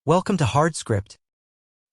Welcome to HardScript.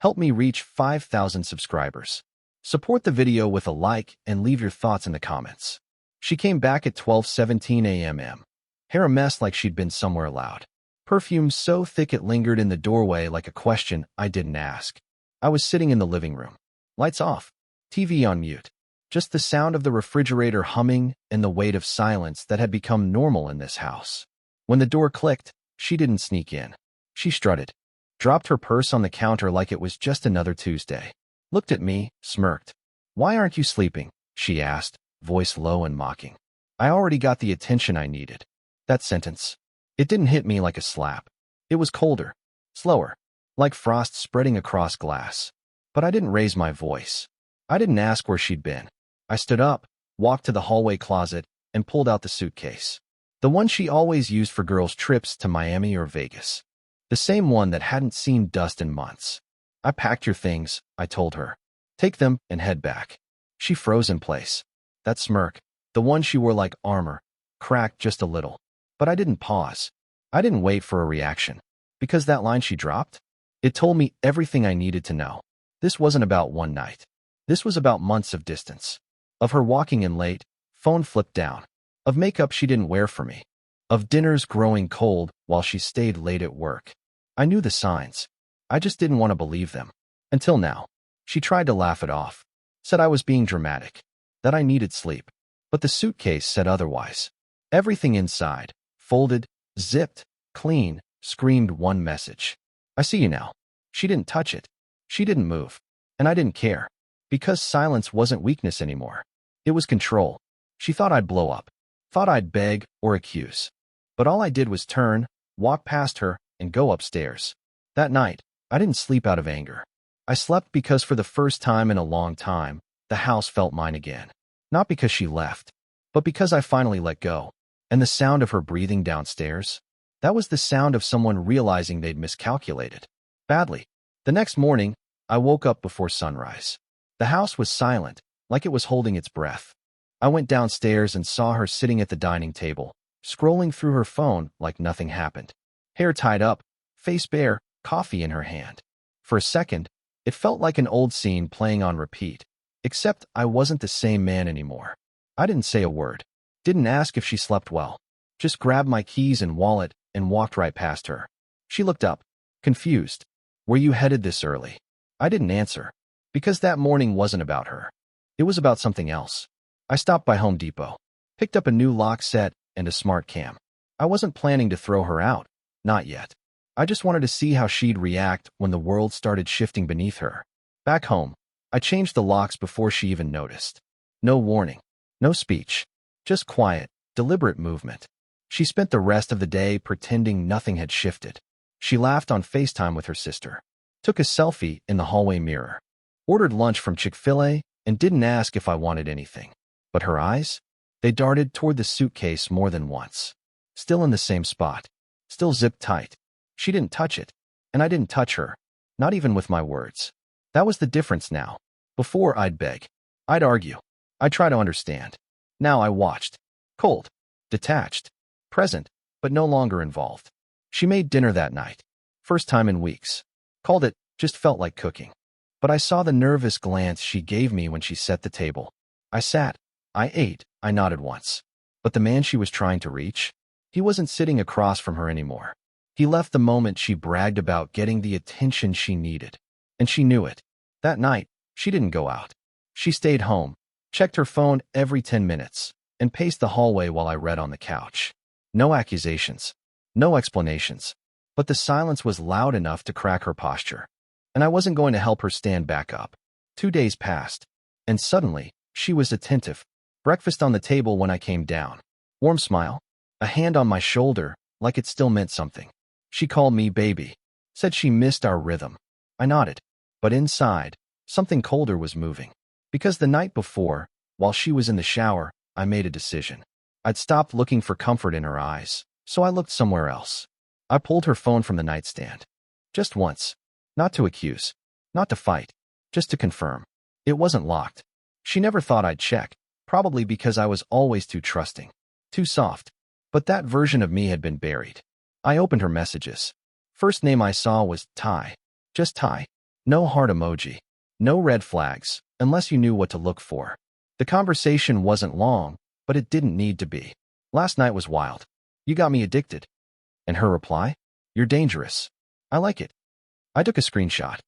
Help me reach 5,000 subscribers. Support the video with a like and leave your thoughts in the comments. She came back at 12:17 a.m. Hair a mess like she'd been somewhere loud. Perfume so thick it lingered in the doorway like a question I didn't ask. I was sitting in the living room. Lights off. TV on mute. Just the sound of the refrigerator humming and the weight of silence that had become normal in this house. When the door clicked, she didn't sneak in. She strutted. Dropped her purse on the counter like it was just another Tuesday. Looked at me, smirked. "Why aren't you sleeping?" she asked, voice low and mocking. I already got the attention I needed. That sentence. It didn't hit me like a slap. It was colder, slower, like frost spreading across glass. But I didn't raise my voice. I didn't ask where she'd been. I stood up, walked to the hallway closet, and pulled out the suitcase. The one she always used for girls' trips to Miami or Vegas. The same one that hadn't seen dust in months. "I packed your things," I told her. "Take them and head back." She froze in place. That smirk, the one she wore like armor, cracked just a little. But I didn't pause. I didn't wait for a reaction. Because that line she dropped? It told me everything I needed to know. This wasn't about one night. This was about months of distance. Of her walking in late, phone flipped down. Of makeup she didn't wear for me. Of dinners growing cold while she stayed late at work. I knew the signs. I just didn't want to believe them. Until now. She tried to laugh it off. Said I was being dramatic. That I needed sleep. But the suitcase said otherwise. Everything inside, folded, zipped, clean, screamed one message. "I see you now." She didn't touch it. She didn't move. And I didn't care. Because silence wasn't weakness anymore. It was control. She thought I'd blow up. Thought I'd beg or accuse. But all I did was turn, walk past her, and go upstairs. That night, I didn't sleep out of anger. I slept because for the first time in a long time, the house felt mine again. Not because she left, but because I finally let go. And the sound of her breathing downstairs, that was the sound of someone realizing they'd miscalculated. Badly. The next morning, I woke up before sunrise. The house was silent, like it was holding its breath. I went downstairs and saw her sitting at the dining table, scrolling through her phone like nothing happened. Hair tied up, face bare, coffee in her hand. For a second, it felt like an old scene playing on repeat, except I wasn't the same man anymore. I didn't say a word. Didn't ask if she slept well. Just grabbed my keys and wallet and walked right past her. She looked up, confused. "Were you headed this early?" I didn't answer. Because that morning wasn't about her. It was about something else. I stopped by Home Depot. Picked up a new lock set and a smart cam. I wasn't planning to throw her out. Not yet. I just wanted to see how she'd react when the world started shifting beneath her. Back home, I changed the locks before she even noticed. No warning. No speech. Just quiet, deliberate movement. She spent the rest of the day pretending nothing had shifted. She laughed on FaceTime with her sister. Took a selfie in the hallway mirror. Ordered lunch from Chick-fil-A and didn't ask if I wanted anything. But her eyes? They darted toward the suitcase more than once. Still in the same spot. Still zipped tight. She didn't touch it. And I didn't touch her. Not even with my words. That was the difference now. Before, I'd beg. I'd argue. I'd try to understand. Now I watched. Cold. Detached. Present, but no longer involved. She made dinner that night. First time in weeks. Called it, just felt like cooking. But I saw the nervous glance she gave me when she set the table. I sat. I ate. I nodded once. But the man she was trying to reach? He wasn't sitting across from her anymore. He left the moment she bragged about getting the attention she needed. And she knew it. That night, she didn't go out. She stayed home, checked her phone every 10 minutes, and paced the hallway while I read on the couch. No accusations. No explanations. But the silence was loud enough to crack her posture. And I wasn't going to help her stand back up. 2 days passed. And suddenly, she was attentive. Breakfast on the table when I came down. Warm smile. A hand on my shoulder, like it still meant something. She called me baby. Said she missed our rhythm. I nodded. But inside, something colder was moving. Because the night before, while she was in the shower, I made a decision. I'd stopped looking for comfort in her eyes, so I looked somewhere else. I pulled her phone from the nightstand. Just once. Not to accuse. Not to fight. Just to confirm. It wasn't locked. She never thought I'd check, probably because I was always too trusting. Too soft. But that version of me had been buried. I opened her messages. First name I saw was Ty. Just Ty. No heart emoji. No red flags, unless you knew what to look for. The conversation wasn't long, but it didn't need to be. Last night was wild. You got me addicted. And her reply? You're dangerous. I like it. I took a screenshot,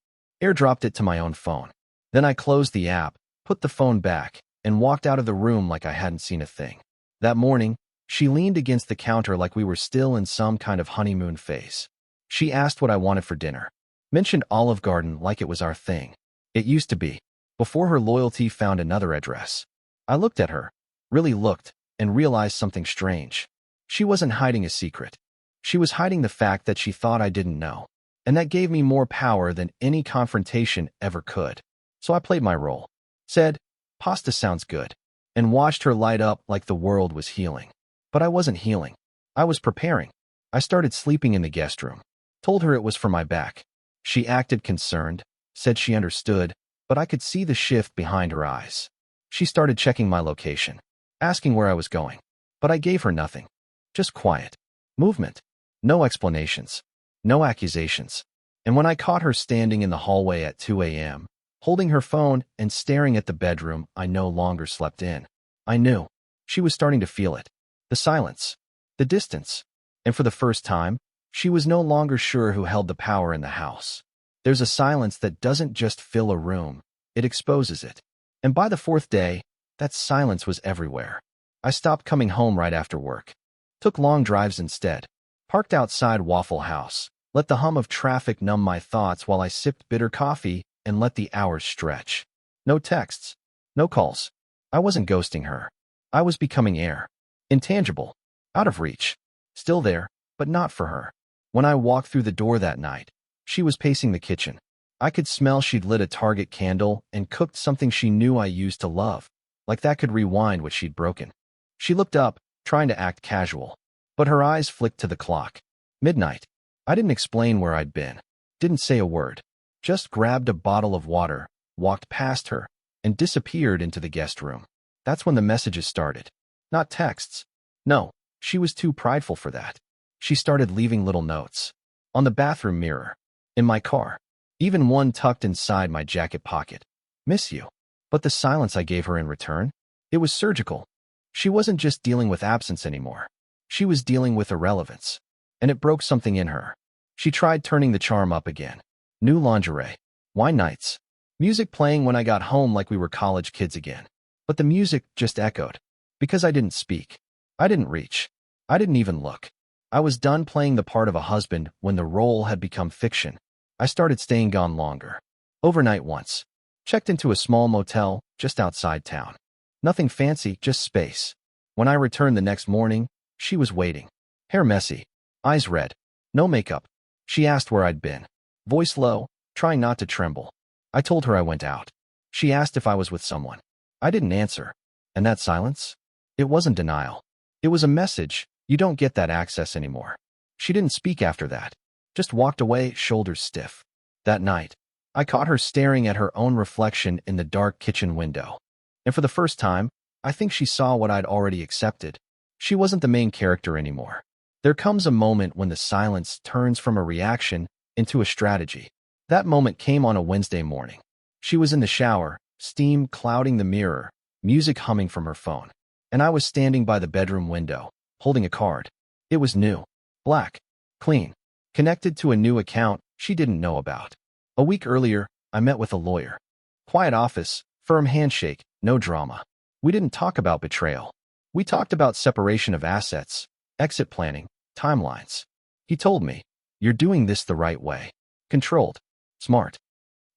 airdropped it to my own phone. Then I closed the app, put the phone back, and walked out of the room like I hadn't seen a thing. That morning, she leaned against the counter like we were still in some kind of honeymoon phase. She asked what I wanted for dinner. Mentioned Olive Garden like it was our thing. It used to be, before her loyalty found another address. I looked at her, really looked, and realized something strange. She wasn't hiding a secret. She was hiding the fact that she thought I didn't know. And that gave me more power than any confrontation ever could. So I played my role. Said, pasta sounds good. And watched her light up like the world was healing. But I wasn't healing. I was preparing. I started sleeping in the guest room. Told her it was for my back. She acted concerned, said she understood, but I could see the shift behind her eyes. She started checking my location, asking where I was going. But I gave her nothing. Just quiet. Movement. No explanations. No accusations. And when I caught her standing in the hallway at 2 a.m., holding her phone and staring at the bedroom I no longer slept in, I knew. She was starting to feel it. The silence. The distance. And for the first time, she was no longer sure who held the power in the house. There's a silence that doesn't just fill a room, it exposes it. And by the fourth day, that silence was everywhere. I stopped coming home right after work. Took long drives instead. Parked outside Waffle House. Let the hum of traffic numb my thoughts while I sipped bitter coffee and let the hours stretch. No texts. No calls. I wasn't ghosting her. I was becoming air. Intangible. Out of reach. Still there, but not for her. When I walked through the door that night, she was pacing the kitchen. I could smell she'd lit a Target candle and cooked something she knew I used to love, like that could rewind what she'd broken. She looked up, trying to act casual, but her eyes flicked to the clock. Midnight. I didn't explain where I'd been. Didn't say a word. Just grabbed a bottle of water, walked past her, and disappeared into the guest room. That's when the messages started. Not texts. No, she was too prideful for that. She started leaving little notes. On the bathroom mirror. In my car. Even one tucked inside my jacket pocket. Miss you. But the silence I gave her in return? It was surgical. She wasn't just dealing with absence anymore. She was dealing with irrelevance. And it broke something in her. She tried turning the charm up again. New lingerie. Wine nights. Music playing when I got home like we were college kids again. But the music just echoed. Because I didn't speak. I didn't reach. I didn't even look. I was done playing the part of a husband when the role had become fiction. I started staying gone longer. Overnight once. Checked into a small motel just outside town. Nothing fancy, just space. When I returned the next morning, she was waiting. Hair messy. Eyes red. No makeup. She asked where I'd been. Voice low, trying not to tremble. I told her I went out. She asked if I was with someone. I didn't answer. And that silence? It wasn't denial. It was a message. You don't get that access anymore. She didn't speak after that. Just walked away, shoulders stiff. That night, I caught her staring at her own reflection in the dark kitchen window. And for the first time, I think she saw what I'd already accepted. She wasn't the main character anymore. There comes a moment when the silence turns from a reaction into a strategy. That moment came on a Wednesday morning. She was in the shower, steam clouding the mirror, music humming from her phone. And I was standing by the bedroom window, holding a card. It was new. Black. Clean. Connected to a new account she didn't know about. A week earlier, I met with a lawyer. Quiet office, firm handshake, no drama. We didn't talk about betrayal. We talked about separation of assets, exit planning, timelines. He told me, "You're doing this the right way. Controlled. Smart."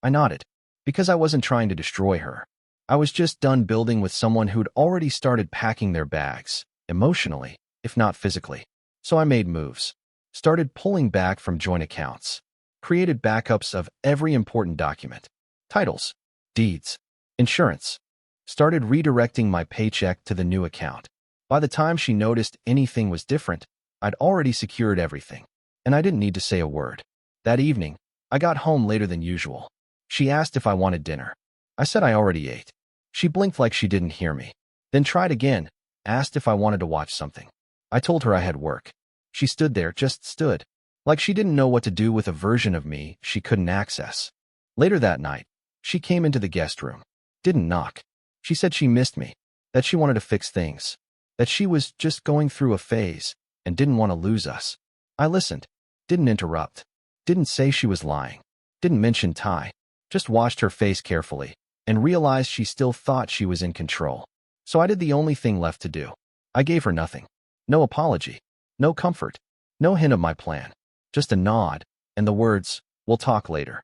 I nodded. Because I wasn't trying to destroy her. I was just done building with someone who'd already started packing their bags, emotionally, if not physically. So I made moves. Started pulling back from joint accounts. Created backups of every important document. Titles. Deeds. Insurance. Started redirecting my paycheck to the new account. By the time she noticed anything was different, I'd already secured everything. And I didn't need to say a word. That evening, I got home later than usual. She asked if I wanted dinner. I said I already ate. She blinked like she didn't hear me. Then tried again, asked if I wanted to watch something. I told her I had work. She stood there, just stood. Like she didn't know what to do with a version of me she couldn't access. Later that night, she came into the guest room. Didn't knock. She said she missed me, that she wanted to fix things, that she was just going through a phase and didn't want to lose us. I listened, didn't interrupt, didn't say she was lying, didn't mention Ty, just watched her face carefully and realized she still thought she was in control. So I did the only thing left to do. I gave her nothing. No apology, no comfort, no hint of my plan, just a nod and the words, "We'll talk later."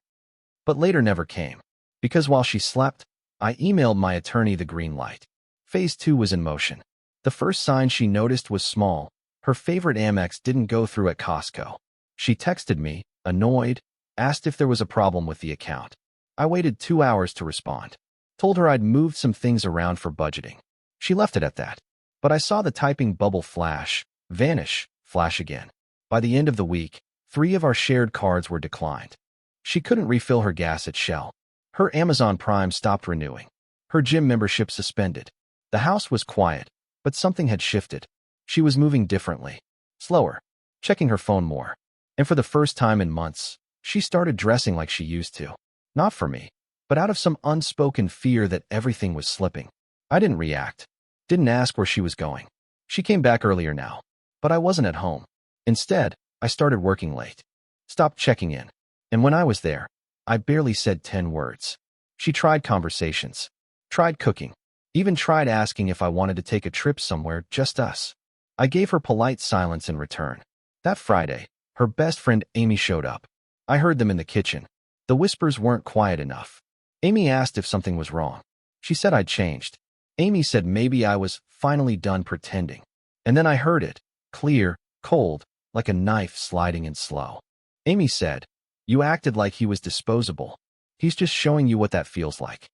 But later never came, because while she slept, I emailed my attorney the green light. Phase 2 was in motion. The first sign she noticed was small. Her favorite Amex didn't go through at Costco. She texted me, annoyed, asked if there was a problem with the account. I waited 2 hours to respond. Told her I'd moved some things around for budgeting. She left it at that. But I saw the typing bubble flash, vanish, flash again. By the end of the week, 3 of our shared cards were declined. She couldn't refill her gas at Shell. Her Amazon Prime stopped renewing. Her gym membership suspended. The house was quiet, but something had shifted. She was moving differently, slower, checking her phone more. And for the first time in months, she started dressing like she used to. Not for me, but out of some unspoken fear that everything was slipping. I didn't react. Didn't ask where she was going. She came back earlier now, but I wasn't at home. Instead, I started working late. Stopped checking in. And when I was there, I barely said 10 words. She tried conversations, tried cooking, even tried asking if I wanted to take a trip somewhere, just us. I gave her polite silence in return. That Friday, her best friend Amy showed up. I heard them in the kitchen. The whispers weren't quiet enough. Amy asked if something was wrong. She said I'd changed. Amy said maybe I was finally done pretending. And then I heard it, clear, cold, like a knife sliding in slow. Amy said, "You acted like he was disposable. He's just showing you what that feels like."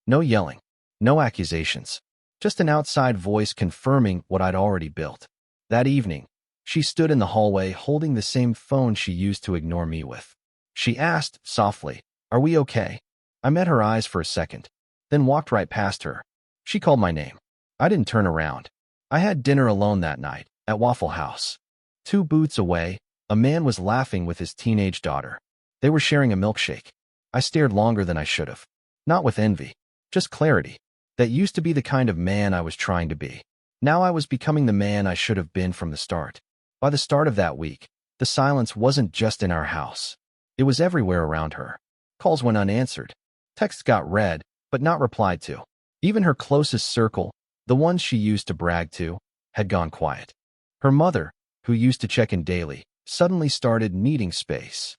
No yelling, no accusations, just an outside voice confirming what I'd already built. That evening, she stood in the hallway holding the same phone she used to ignore me with. She asked, softly, "Are we okay?" I met her eyes for a second, then walked right past her. She called my name. I didn't turn around. I had dinner alone that night, at Waffle House. 2 booths away, a man was laughing with his teenage daughter. They were sharing a milkshake. I stared longer than I should have. Not with envy, just clarity. That used to be the kind of man I was trying to be. Now I was becoming the man I should have been from the start. By the start of that week, the silence wasn't just in our house. It was everywhere around her. Calls went unanswered. Texts got read, but not replied to. Even her closest circle, the ones she used to brag to, had gone quiet. Her mother, who used to check in daily, suddenly started needing space.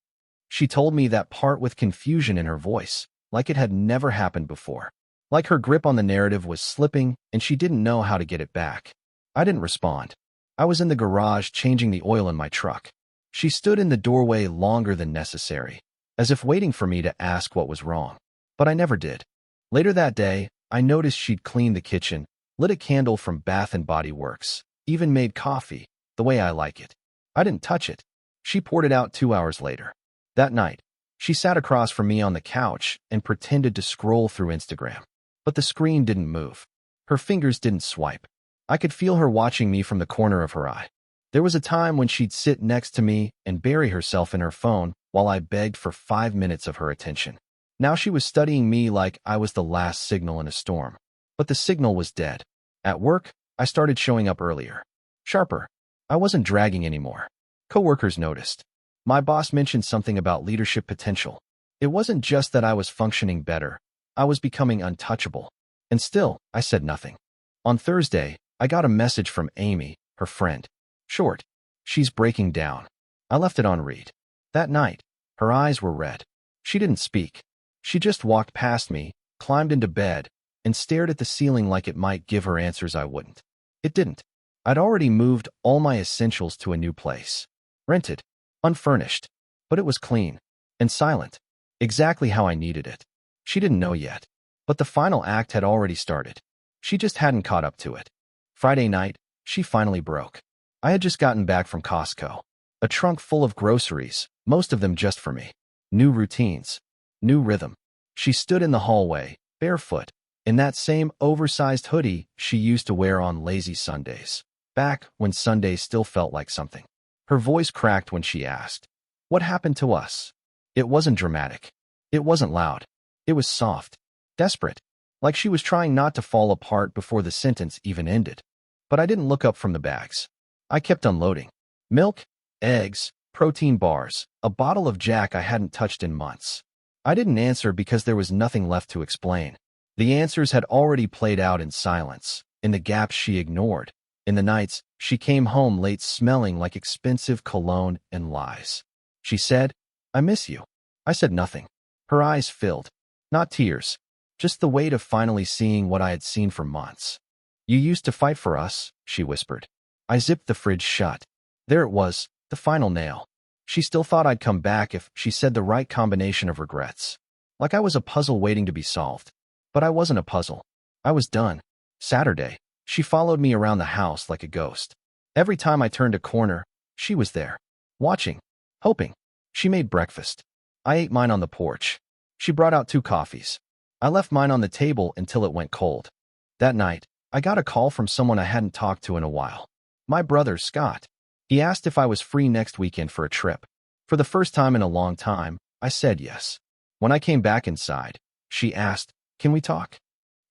She told me that part with confusion in her voice, like it had never happened before. Like her grip on the narrative was slipping and she didn't know how to get it back. I didn't respond. I was in the garage changing the oil in my truck. She stood in the doorway longer than necessary, as if waiting for me to ask what was wrong. But I never did. Later that day, I noticed she'd cleaned the kitchen, lit a candle from Bath & Body Works, even made coffee, the way I like it. I didn't touch it. She poured it out 2 hours later. That night, she sat across from me on the couch and pretended to scroll through Instagram. But the screen didn't move. Her fingers didn't swipe. I could feel her watching me from the corner of her eye. There was a time when she'd sit next to me and bury herself in her phone while I begged for 5 minutes of her attention. Now she was studying me like I was the last signal in a storm. But the signal was dead. At work, I started showing up earlier. Sharper. I wasn't dragging anymore. Coworkers noticed. My boss mentioned something about leadership potential. It wasn't just that I was functioning better. I was becoming untouchable. And still, I said nothing. On Thursday, I got a message from Amy, her friend. Short. "She's breaking down." I left it on read. That night, her eyes were red. She didn't speak. She just walked past me, climbed into bed, and stared at the ceiling like it might give her answers I wouldn't. It didn't. I'd already moved all my essentials to a new place. Rented. Unfurnished. But it was clean. And silent. Exactly how I needed it. She didn't know yet. But the final act had already started. She just hadn't caught up to it. Friday night, she finally broke. I had just gotten back from Costco. A trunk full of groceries, most of them just for me. New routines. New rhythm. She stood in the hallway, barefoot, in that same oversized hoodie she used to wear on lazy Sundays. Back when Sundays still felt like something. Her voice cracked when she asked, "What happened to us?" It wasn't dramatic. It wasn't loud. It was soft, desperate, like she was trying not to fall apart before the sentence even ended. But I didn't look up from the bags. I kept unloading. Milk, eggs, protein bars, a bottle of Jack I hadn't touched in months. I didn't answer because there was nothing left to explain. The answers had already played out in silence, in the gaps she ignored, in the nights she came home late smelling like expensive cologne and lies. She said, "I miss you." I said nothing. Her eyes filled. Not tears, just the weight of finally seeing what I had seen for months. "You used to fight for us," she whispered. I zipped the fridge shut. There it was, the final nail. She still thought I'd come back if she said the right combination of regrets. Like I was a puzzle waiting to be solved. But I wasn't a puzzle. I was done. Saturday, she followed me around the house like a ghost. Every time I turned a corner, she was there. Watching. Hoping. She made breakfast. I ate mine on the porch. She brought out 2 coffees. I left mine on the table until it went cold. That night, I got a call from someone I hadn't talked to in a while. My brother, Scott. He asked if I was free next weekend for a trip. For the first time in a long time, I said yes. When I came back inside, she asked, "Can we talk?"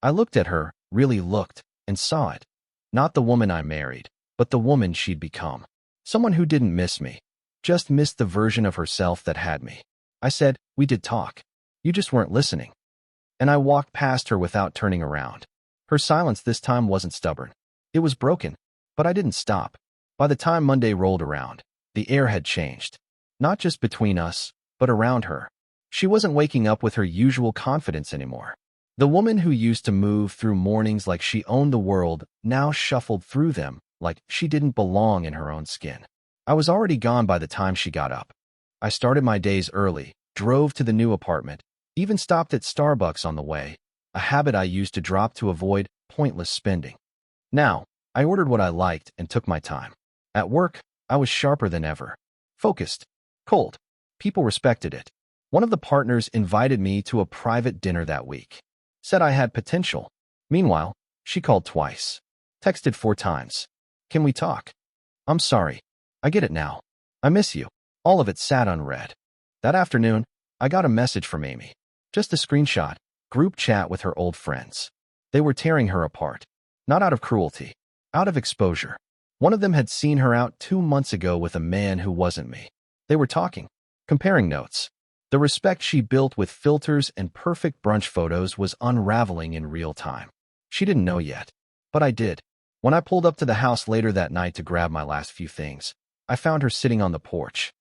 I looked at her, really looked, and saw it. Not the woman I married, but the woman she'd become. Someone who didn't miss me, just missed the version of herself that had me. I said, "We did talk. You just weren't listening." And I walked past her without turning around. Her silence this time wasn't stubborn. It was broken, but I didn't stop. By the time Monday rolled around, the air had changed. Not just between us, but around her. She wasn't waking up with her usual confidence anymore. The woman who used to move through mornings like she owned the world now shuffled through them like she didn't belong in her own skin. I was already gone by the time she got up. I started my days early, drove to the new apartment, even stopped at Starbucks on the way, a habit I used to drop to avoid pointless spending. Now, I ordered what I liked and took my time. At work, I was sharper than ever. Focused. Cold. People respected it. One of the partners invited me to a private dinner that week. Said I had potential. Meanwhile, she called twice. Texted 4 times. "Can we talk?" "I'm sorry. I get it now. I miss you." All of it sat unread. That afternoon, I got a message from Amy. Just a screenshot. Group chat with her old friends. They were tearing her apart. Not out of cruelty. Out of exposure. One of them had seen her out 2 months ago with a man who wasn't me. They were talking. Comparing notes. The respect she built with filters and perfect brunch photos was unraveling in real time. She didn't know yet. But I did. When I pulled up to the house later that night to grab my last few things, I found her sitting on the porch.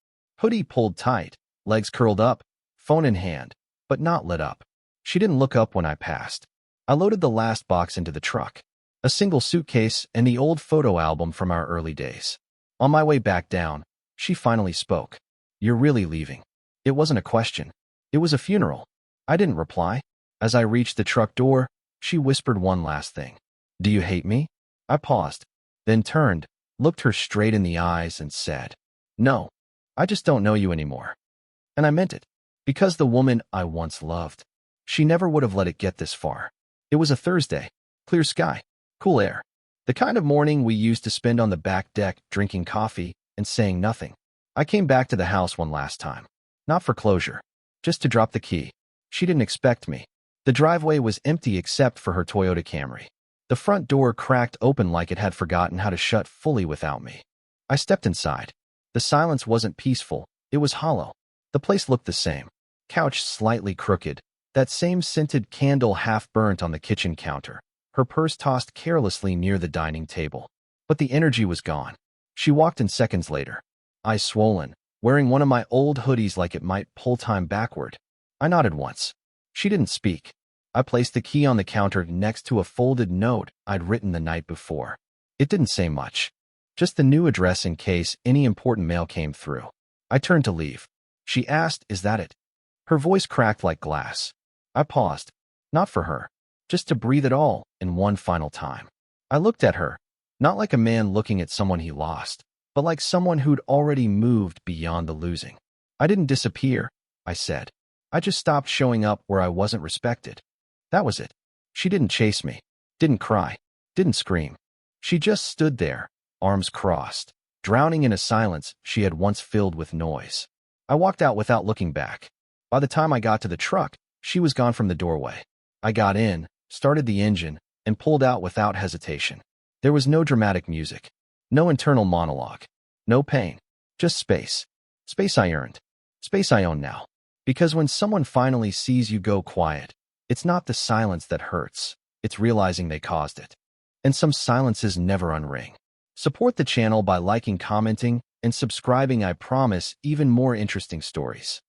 Hoodie pulled tight, legs curled up, phone in hand, but not lit up. She didn't look up when I passed. I loaded the last box into the truck. A single suitcase and the old photo album from our early days. On my way back down, she finally spoke. "You're really leaving." It wasn't a question. It was a funeral. I didn't reply. As I reached the truck door, she whispered one last thing. "Do you hate me?" I paused, then turned, looked her straight in the eyes and said, "No, I just don't know you anymore." And I meant it. Because the woman I once loved, she never would have let it get this far. It was a Thursday. Clear sky. Cool air. The kind of morning we used to spend on the back deck drinking coffee and saying nothing. I came back to the house one last time. Not for closure. Just to drop the key. She didn't expect me. The driveway was empty except for her Toyota Camry. The front door cracked open like it had forgotten how to shut fully without me. I stepped inside. The silence wasn't peaceful. It was hollow. The place looked the same. Couch slightly crooked. That same scented candle half burnt on the kitchen counter. Her purse tossed carelessly near the dining table. But the energy was gone. She walked in seconds later. Eyes swollen, wearing one of my old hoodies like it might pull time backward. I nodded once. She didn't speak. I placed the key on the counter next to a folded note I'd written the night before. It didn't say much. Just the new address in case any important mail came through. I turned to leave. She asked, "Is that it?" Her voice cracked like glass. I paused. Not for her. Just to breathe it all in one final time. I looked at her, not like a man looking at someone he lost, but like someone who'd already moved beyond the losing. "I didn't disappear," I said. "I just stopped showing up where I wasn't respected." That was it. She didn't chase me, didn't cry, didn't scream. She just stood there, arms crossed, drowning in a silence she had once filled with noise. I walked out without looking back. By the time I got to the truck, she was gone from the doorway. I got in, started the engine, and pulled out without hesitation. There was no dramatic music, no internal monologue, no pain, just space. Space I earned, space I own now. Because when someone finally sees you go quiet, it's not the silence that hurts, it's realizing they caused it. And some silences never unring. Support the channel by liking, commenting, and subscribing. I promise even more interesting stories.